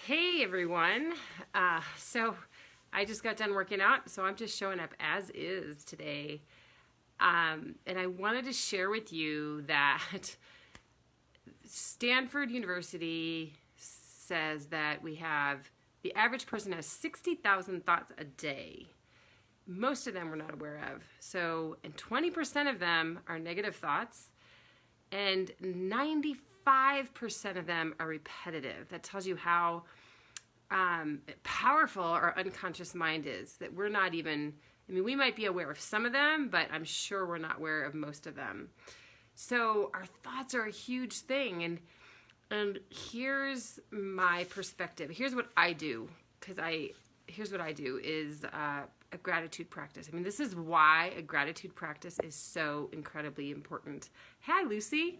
Hey everyone. So I just got done working out, so I'm just showing up as is today. And I wanted to share with you that Stanford University says that the average person has 60,000 thoughts a day. Most of them we're not aware of. And 20% of them are negative thoughts, and 95% of them are repetitive. That tells you how powerful our unconscious mind is, that we're not even, we might be aware of some of them, but I'm sure we're not aware of most of them. So our thoughts are a huge thing. And here's my perspective. Here's what I do, here's what I do is a gratitude practice. This is why a gratitude practice is so incredibly important. Hi, Lucy.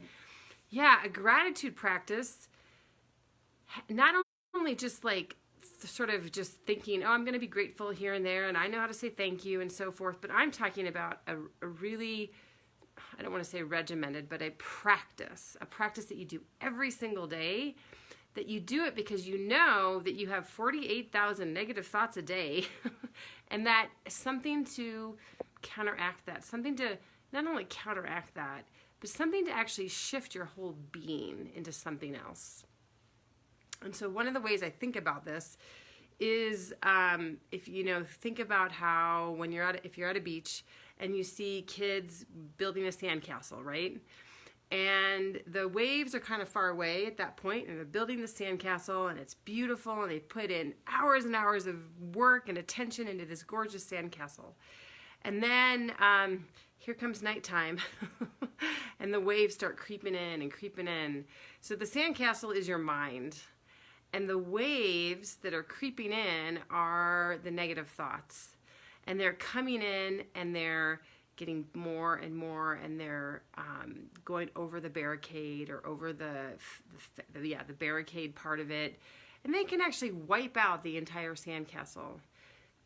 Yeah, a gratitude practice, not only just like sort of just thinking, oh, I'm going to be grateful here and there, and I know how to say thank you and so forth, but I'm talking about a really, I don't want to say regimented, but a practice that you do every single day, that you do it because you know that you have 48,000 negative thoughts a day, and that something to counteract that, something to not only counteract that, but something to actually shift your whole being into something else. And so one of the ways I think about this is if think about how when if you're at a beach and you see kids building a sandcastle, right? And the waves are kind of far away at that point, and they're building the sandcastle, and it's beautiful, and they put in hours and hours of work and attention into this gorgeous sandcastle. And then here comes nighttime, and the waves start creeping in and creeping in. So the sandcastle is your mind, and the waves that are creeping in are the negative thoughts. And they're coming in, and they're getting more and more, and they're going over the barricade or over the barricade part of it. And they can actually wipe out the entire sandcastle.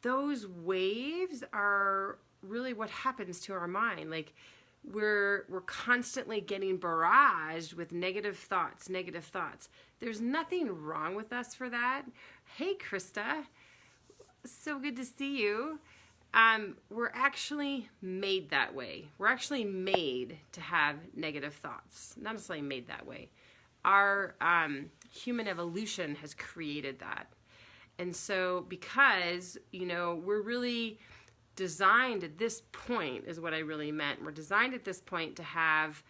Those waves are really what happens to our mind. Like we're constantly getting barraged with negative thoughts. There's nothing wrong with us for that. Hey, Krista, so good to see you. We're actually made that way. We're actually made to have negative thoughts. Not necessarily made that way. Our human evolution has created that. And so because, we're really designed at this point, is what I really meant. We're designed at this point to have,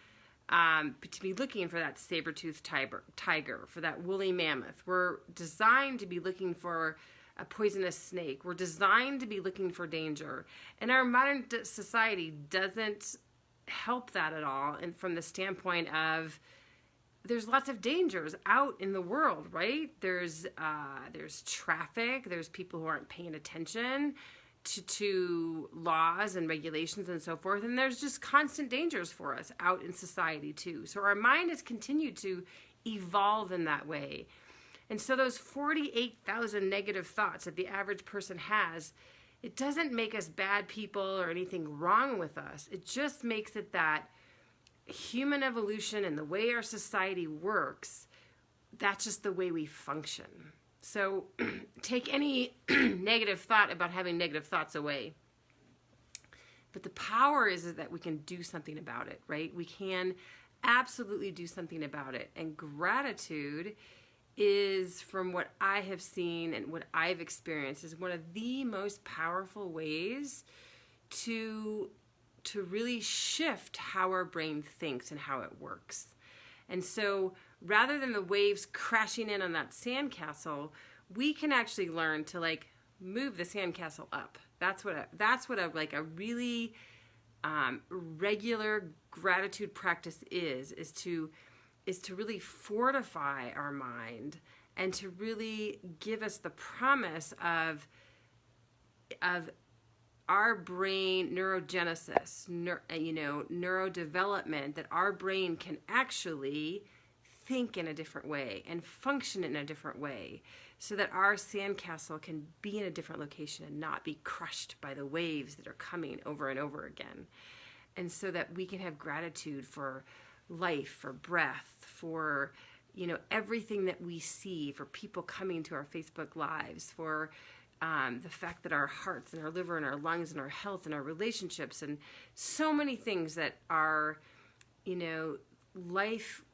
to be looking for that saber-toothed tiger, for that woolly mammoth. We're designed to be looking for a poisonous snake. We're designed to be looking for danger. And our modern society doesn't help that at all. And from the standpoint of, there's lots of dangers out in the world, right? There's traffic. There's people who aren't paying attention to laws and regulations and so forth. And there's just constant dangers for us out in society too. So our mind has continued to evolve in that way. And so those 48,000 negative thoughts that the average person has, it doesn't make us bad people or anything wrong with us. It just makes it that human evolution and the way our society works, that's just the way we function. So take any negative thought about having negative thoughts away. But the power is that we can do something about it, right? We can absolutely do something about it. And gratitude is, from what I have seen and what I've experienced, is one of the most powerful ways to really shift how our brain thinks and how it works. And so rather than the waves crashing in on that sandcastle, we can actually learn to move the sandcastle up. That's what a really regular gratitude practice is to really fortify our mind and to really give us the promise of our brain neurogenesis, neurodevelopment, that our brain can actually think in a different way and function in a different way, so that our sandcastle can be in a different location and not be crushed by the waves that are coming over and over again. And so that we can have gratitude for life, for breath, for everything that we see, for people coming to our Facebook lives, for the fact that our hearts and our liver and our lungs and our health and our relationships and so many things that are, life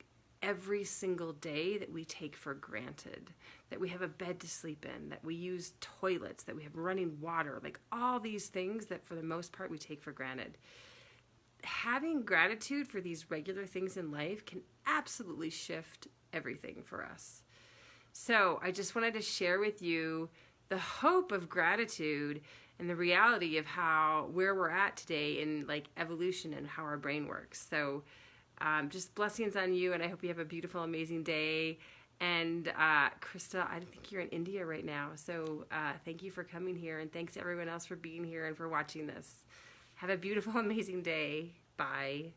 every single day that we take for granted, that we have a bed to sleep in, that we use toilets, that we have running water, like all these things that for the most part we take for granted. Having gratitude for these regular things in life can absolutely shift everything for us. So I just wanted to share with you the hope of gratitude and the reality of where we're at today in evolution and how our brain works. So just blessings on you, and I hope you have a beautiful, amazing day. And Krista, I think you're in India right now, so thank you for coming here, and thanks everyone else for being here and for watching this. Have a beautiful, amazing day. Bye.